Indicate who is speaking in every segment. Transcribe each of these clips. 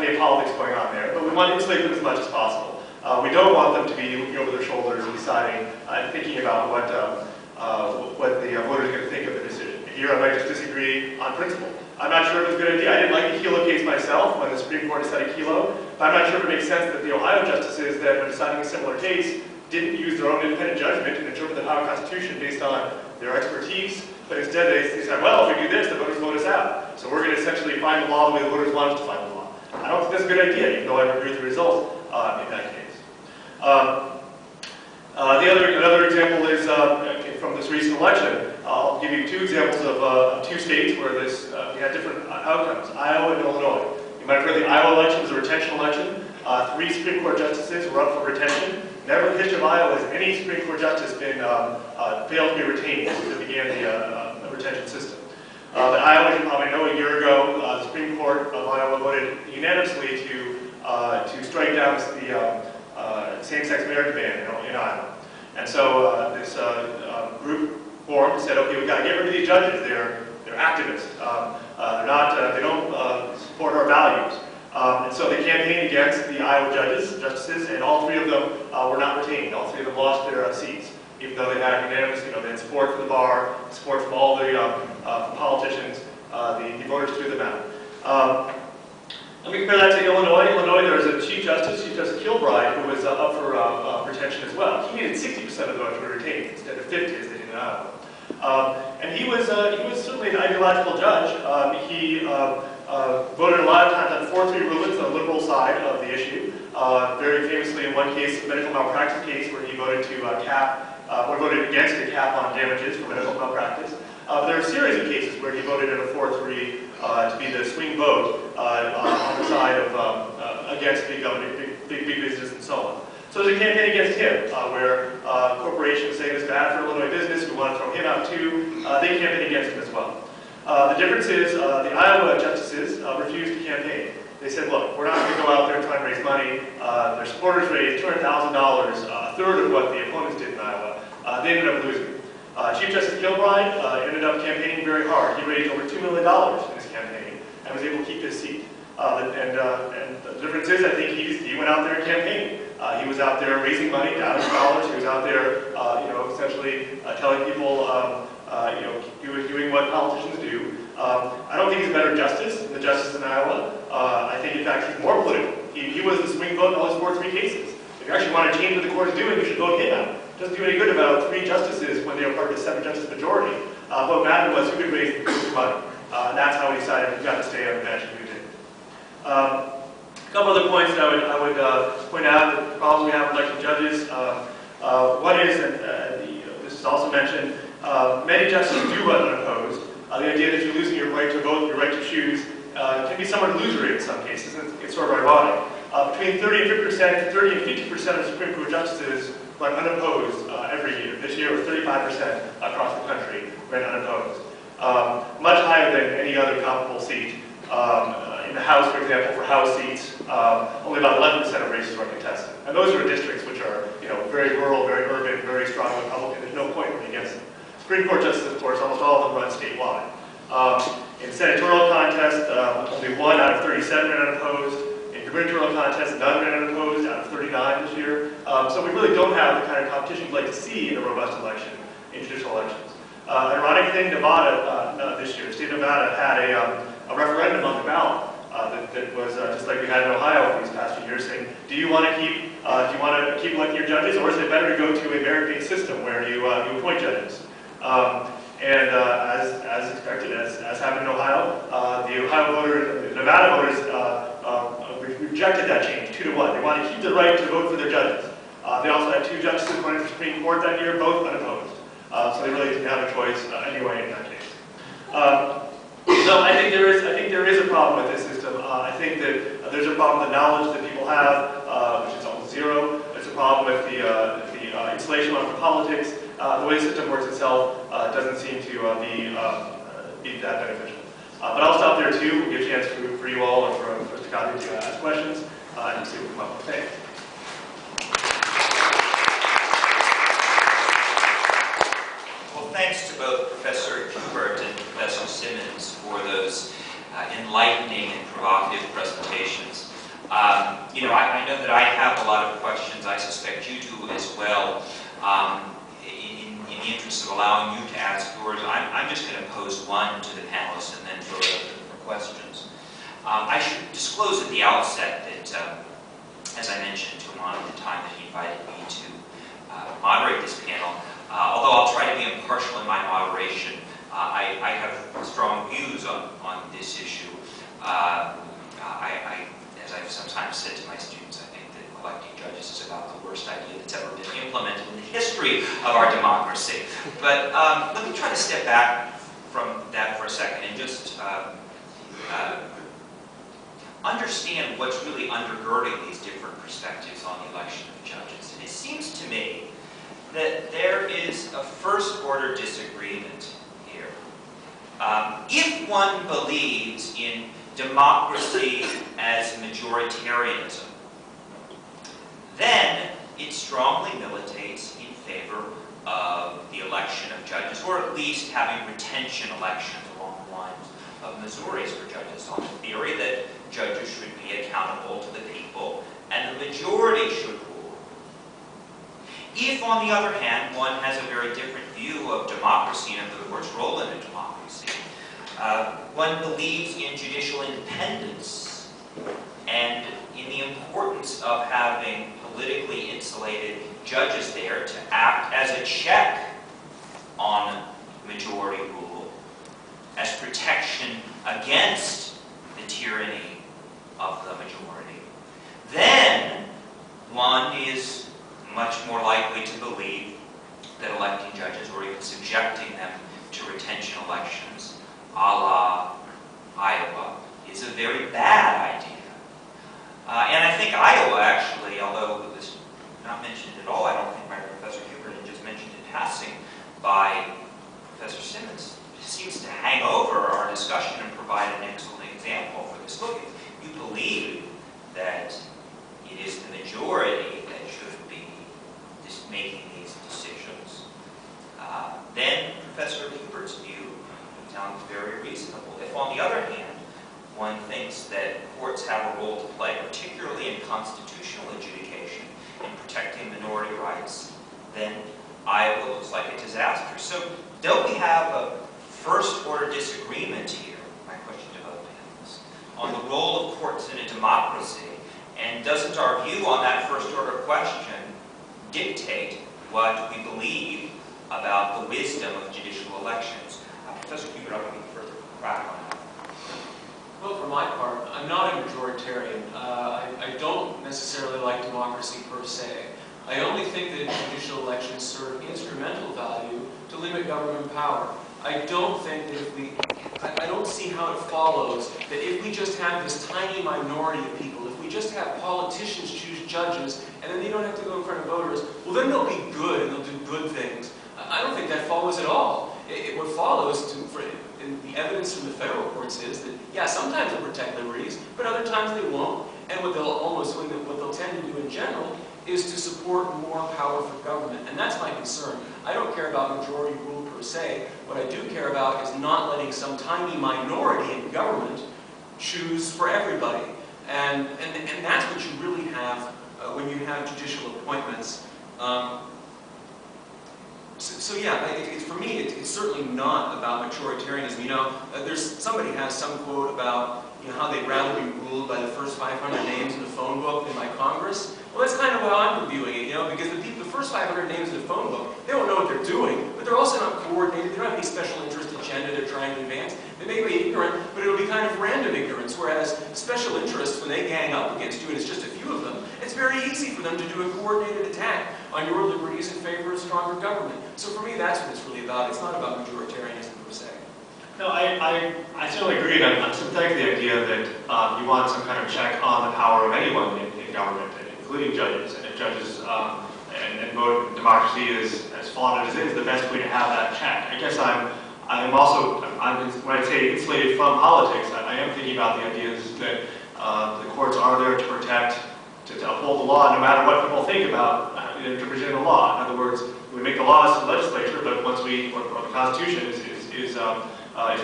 Speaker 1: plenty of politics going on there, but we want to insulate them as much as possible. We don't want them to be looking over their shoulders and deciding and thinking about what the voters are going to think of the decision. Here I might just disagree on principle. I'm not sure it was a good idea. I didn't like the Kelo case myself when the Supreme Court decided Kelo, but I'm not sure if it makes sense that the Ohio justices that were deciding a similar case didn't use their own independent judgment to interpret the Ohio Constitution based on their expertise, but instead they said, well, if we do this, the voters vote us out. So we're going to essentially find the law the way the voters want us to find the law. I don't think that's a good idea, even though I agree with the result in that case. Another example is from this recent election. I'll give you two examples of two states where we had different outcomes, Iowa and Illinois. You might have heard the Iowa election was a retention election. 3 Supreme Court justices were up for retention. Never in the history of Iowa has any Supreme Court justice been failed to be retained since it began the retention system. But Iowa, as you probably know, a year ago, the Supreme Court of Iowa voted unanimously to strike down the same-sex marriage ban in Iowa. And so this group formed and said, okay, we've got to get rid of these judges. They're activists. They don't support our values. And so they campaigned against the Iowa justices, and all 3 of them were not retained. All 3 of them lost their seats, even though they had unanimous, they had support from the bar, support from all the from politicians. The voters threw them out. Let me compare that to Illinois. Illinois, there was a Chief Justice Kilbride, who was up for retention as well. He needed 60% of the votes to be retained instead of 50 as they did in Iowa. And he was certainly an ideological judge. He voted a lot of times on 4-3 rulings on the liberal side of the issue. Very famously, in one case, a medical malpractice case, where he voted to voted against a cap on damages for medical malpractice. There are a series of cases where he voted in a 4-3 to be the swing vote on the side of against big government, big business, and so on. So there's a campaign against him, where corporations say it's bad for Illinois business, we want to throw him out too. They campaign against him as well. The difference is the Iowa justices refused to campaign. They said, look, we're not going to go out there and try and raise money. Their supporters raised $200,000, a third of what the opponents did in Iowa. They ended up losing. Chief Justice Kilbride ended up campaigning very hard. He raised over $2 million in his campaign and was able to keep his seat. And the difference is, I think he went out there and campaigned. He was out there raising money, gathering dollars. He was out there, essentially telling people, doing what politicians do. I don't think he's a better justice than the justice in Iowa. I think, in fact, he's more political. He was the swing vote in all his 4-3 cases. If you actually want to change what the court is doing, you should vote him out. It doesn't do any good about 3 justices when they are part of the 7-justice majority. What mattered was who could raise the most money. And that's how he decided he got to stay on the bench and who didn't. A couple other points that I would point out, the problems we have with elected judges. One is, and this is also mentioned, many justices do run unopposed. The idea that you're losing your right to vote, your right to choose, can be somewhat illusory in some cases. It's sort of ironic. Between 30 and 50% of Supreme Court justices run unopposed every year. This year it was 35% across the country ran unopposed. Much higher than any other comparable seat. In the House, for example, for House seats, only about 11% of races are contested. And those are districts which are very rural, very urban, very strong Republican. There's no point running against them. Supreme Court justices, of course, almost all of them run statewide. In senatorial contests, only 1 out of 37 ran unopposed. In gubernatorial contests, none ran unopposed out of 39 this year. So we really don't have the kind of competition we'd like to see in a robust election, in judicial elections. An ironic thing, Nevada this year, the state of Nevada had a referendum on the ballot that was just like we had in Ohio for these past few years, saying, do you want to keep electing your judges, or is it better to go to a merit-based system where you appoint judges? As expected, as happened in Ohio, the Nevada voters rejected that change 2-1. They want to keep the right to vote for their judges. They also had 2 justices running for the Supreme Court that year, both unopposed. So they really didn't have a choice anyway in that case. So I think there is a problem with this system. I think that there's a problem with the knowledge that people have, which is almost zero. There's a problem with the insulation from politics. The way the system works itself doesn't seem to be that beneficial. But I'll stop there too. We'll give a chance for you all or for Mr. Tokaji to ask questions and see what we come up with. Thanks.
Speaker 2: Well, thanks to both Professor Huebert and Professor Simmons for those enlightening and provocative presentations. You know, I know that I have a lot of questions. I suspect you do as well. In the interest of allowing you to ask yours, I'm just going to pose one to the panelists and then throw it open for questions. I should disclose at the outset that, as I mentioned to Amon at the time that he invited me to moderate this panel, although I'll try to be impartial in my moderation, I have strong views on this issue. As I've sometimes said to my students, I think that electing judges is about the worst idea that's ever been implemented in the history of our democracy. But let me try to step back from that for a second and just understand what's really undergirding these different perspectives on the election of judges. And it seems to me that there is a first-order disagreement here. If one believes in democracy as majoritarianism, then it strongly militates in favor of the election of judges, or at least having retention elections along the lines of Missouri's for judges, on the theory that judges should be accountable to the people and the majority should rule. If, on the other hand, one has a very different view of democracy and of the court's role in a democracy, one believes in judicial independence and in the importance of having politically insulated judges there to act as a check on majority rule, as protection against the tyranny of the majority, then one is much more likely to believe that electing judges, or even subjecting them to retention elections, a la Iowa, is a very bad idea. And I think Iowa, actually, although it was not mentioned at all, I don't think by Professor Huebert, and just mentioned in passing by Professor Simmons, seems to hang over our discussion and provide an excellent example for this. Look, if you believe that it is the majority that should be making these decisions, then Professor Hubert's view sounds very reasonable. If, on the other hand, one thinks that courts have a role to play, particularly in constitutional adjudication, in protecting minority rights, then Iowa looks like a disaster. So, don't we have a first-order disagreement here, my question to both panelists, on the role of courts in a democracy, and doesn't our view on that first-order question dictate what we believe about the wisdom of judicial elections? Professor Huebert, I'll give you further crack on that.
Speaker 3: Well, for my part, I'm not a majoritarian. I don't necessarily like democracy per se. I only think that judicial elections serve instrumental value to limit government power. I don't think that I don't see how it follows that if we just have this tiny minority of people, if we just have politicians choose judges, and then they don't have to go in front of voters, well, then they'll be good and they'll do good things. I don't think that follows at all. What follows, and the evidence from the federal courts is that, yeah, sometimes they'll protect liberties, but other times they won't. And what they'll tend to do in general is to support more power for government. And that's my concern. I don't care about majority rule per se. What I do care about is not letting some tiny minority in government choose for everybody. And that's what you really have when you have judicial appointments. So yeah, for me, it's certainly not about majoritarianism. You know, somebody has some quote about, you know, how they'd rather be ruled by the first 500 names in the phone book than by Congress. Well, that's kind of how I'm reviewing it, you know, because the first 500 names in the phone book, they don't know what they're doing, but they're also not coordinated. They don't have any special interest agenda they're trying to advance. They may be ignorant, but it'll be kind of random ignorance, whereas special interests, when they gang up against you, and it's just a few of them, it's very easy for them to do a coordinated attack on your liberties in favor of stronger government. So for me, that's what it's really about. It's not about majoritarianism per se.
Speaker 1: No, I certainly agree, and I'm sympathetic to the idea that you want some kind of check on the power of anyone in government, including judges. And if judges and vote democracy is as flawed as it is, the best way to have that check. I guess I'm also, when I say insulated from politics, I am thinking about the ideas that the courts are there to protect, to uphold the law, no matter what people think about interpreting the law. In other words, we make the laws to the legislature, but once or the Constitution is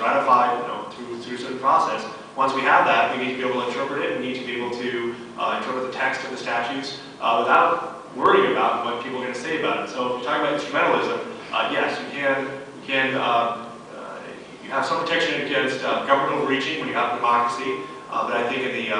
Speaker 1: ratified, you know, through a certain process. Once we have that, we need to be able to interpret it. We need to be able to interpret the text of the statutes without worrying about what people are going to say about it. So if you're talking about instrumentalism, yes, you have some protection against government overreaching when you have democracy, but I think in the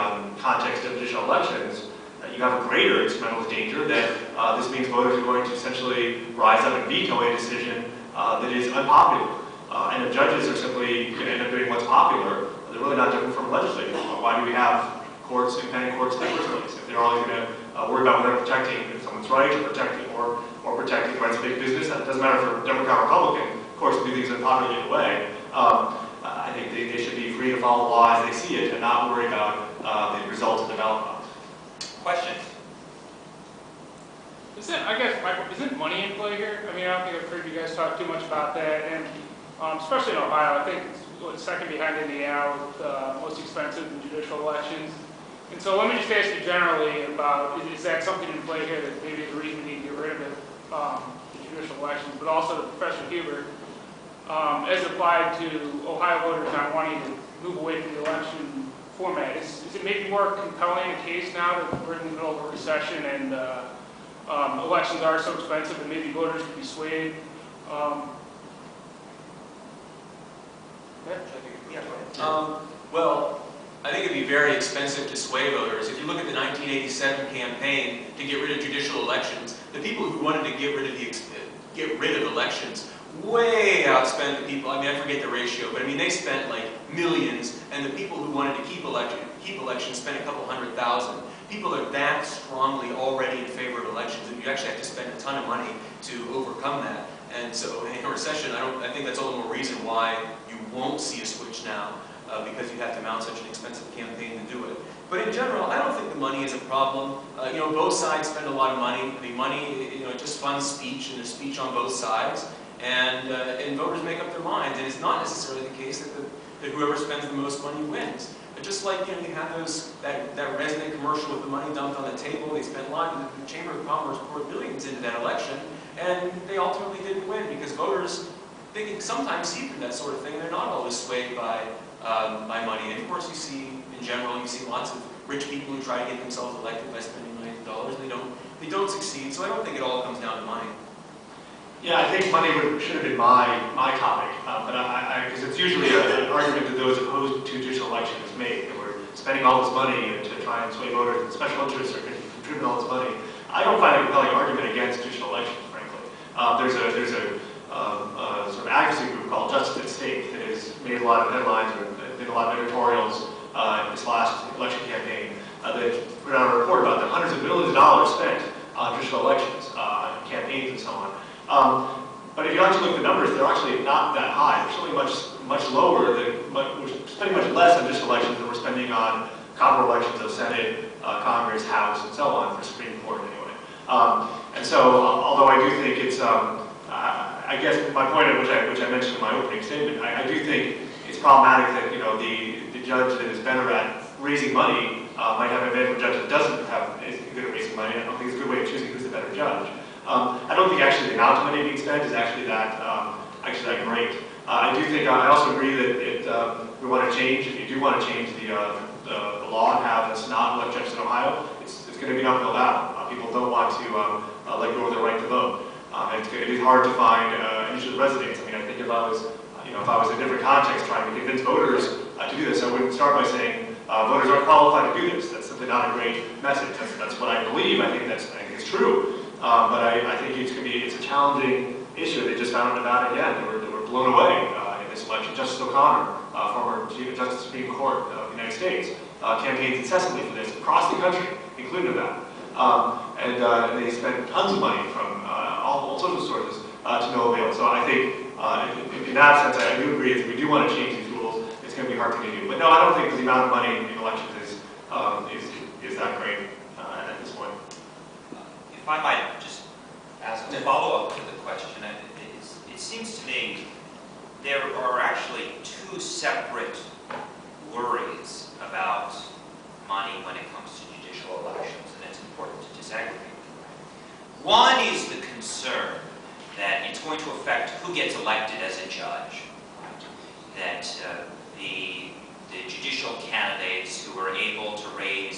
Speaker 1: context of judicial elections, you have a greater instrumentalist danger that this means voters are going to essentially rise up and veto a decision that is unpopular. And if judges are simply going to end up doing what's popular, they're really not different from legislators. Why do we have courts, independent courts in the first place? If they're only going to worry about whether protecting someone's right or protecting the rights of big business, that doesn't matter for Democrat or Republican. Of course, to do things unpopularly in a way. I think they should be free to follow the law as they see it and not worry about the results of the ballot box.
Speaker 2: Questions?
Speaker 4: Isn't money in play here? I mean, I don't think I've heard you guys talk too much about that, and especially in Ohio, I think it's second behind Indiana with most expensive in judicial elections. And so let me just ask you generally about, is that something in play here that maybe is the reason we need to get rid of it, the judicial elections, but also to Professor Huebert, as applied to Ohio voters not wanting to move away from the election format. Is it maybe more compelling a case now that we're in the middle of a recession and elections are so expensive and maybe voters could be swayed?
Speaker 3: Well, I think it'd be very expensive to sway voters. If you look at the 1987 campaign to get rid of judicial elections, the people who wanted to get rid of elections way outspent the people. I mean, I forget the ratio, but I mean they spent like millions, and the people who wanted to keep elections spent a couple $100,000. People are that strongly already in favor of elections that you actually have to spend a ton of money to overcome that. And so in a recession, I think that's all the more reason why you won't see a switch now, because you have to mount such an expensive campaign to do it. But in general, I don't think the money is a problem. Both sides spend a lot of money. The money, it just funds speech, and there's speech on both sides. And voters make up their minds. And it's not necessarily the case that whoever spends the most money wins. But just like you have that resident commercial with the money dumped on the table, they spent a lot. The Chamber of Commerce poured billions into that election, and they ultimately didn't win because voters, they can sometimes see through that sort of thing. They're not always swayed by money. And of course, you see in general, you see lots of rich people who try to get themselves elected by spending millions of dollars. They don't succeed. So I don't think it all comes down to money.
Speaker 1: Yeah, I think money should have been my topic, but because it's usually an argument that those opposed to judicial elections make, that we're spending all this money to try and sway voters, and special interests are contributing all this money. I don't find a compelling argument against judicial elections, frankly. There's a sort of advocacy group called Justice at Stake that has made a lot of headlines or did a lot of editorials in this last election campaign that put out a report about the hundreds of millions of dollars spent on judicial elections, campaigns and so on. But if you actually look at the numbers, they're actually not that high. They're certainly much lower we're spending much less on judicial elections than we're spending on comparable elections of Senate, Congress, House, and so on for Supreme Court anyway. And so, although I do think it's, I guess my point, which I mentioned in my opening statement, I do think it's problematic that the judge that is better at raising money might have an advantage over a judge that doesn't is good at raising money. I don't think it's a good way of choosing who's the better judge. I don't think actually the amount of money being spent is actually that great. I do think I also agree that we want to change. If you do want to change the law and have us not elect judges in Ohio, it's going to be an uphill battle. People don't want to let go of their right to vote. It is hard to find an issue that resonates. I mean, I think if I was in a different context trying to convince voters to do this, I wouldn't start by saying voters aren't qualified to do this. That's simply not a great message. That's what I believe. I think it's true. But I think it's a challenging issue. They just found in Nevada again. They were blown away in this election. Justice O'Connor, former Chief Justice of the Supreme Court of the United States, campaigned incessantly for this across the country, including Nevada. And they spent tons of money from all sorts of sources to no avail. So I think in that sense, I do agree that if we do want to change these rules, it's going to be hard to do. But no, I don't think the amount of money in elections is that great at this point.
Speaker 2: If I might just ask to follow up to the question, it seems to me there are actually two separate worries about money when it comes to judicial elections, and it's important to disaggregate them. One is the concern that it's going to affect who gets elected as a judge, right? That the judicial candidates who are able to raise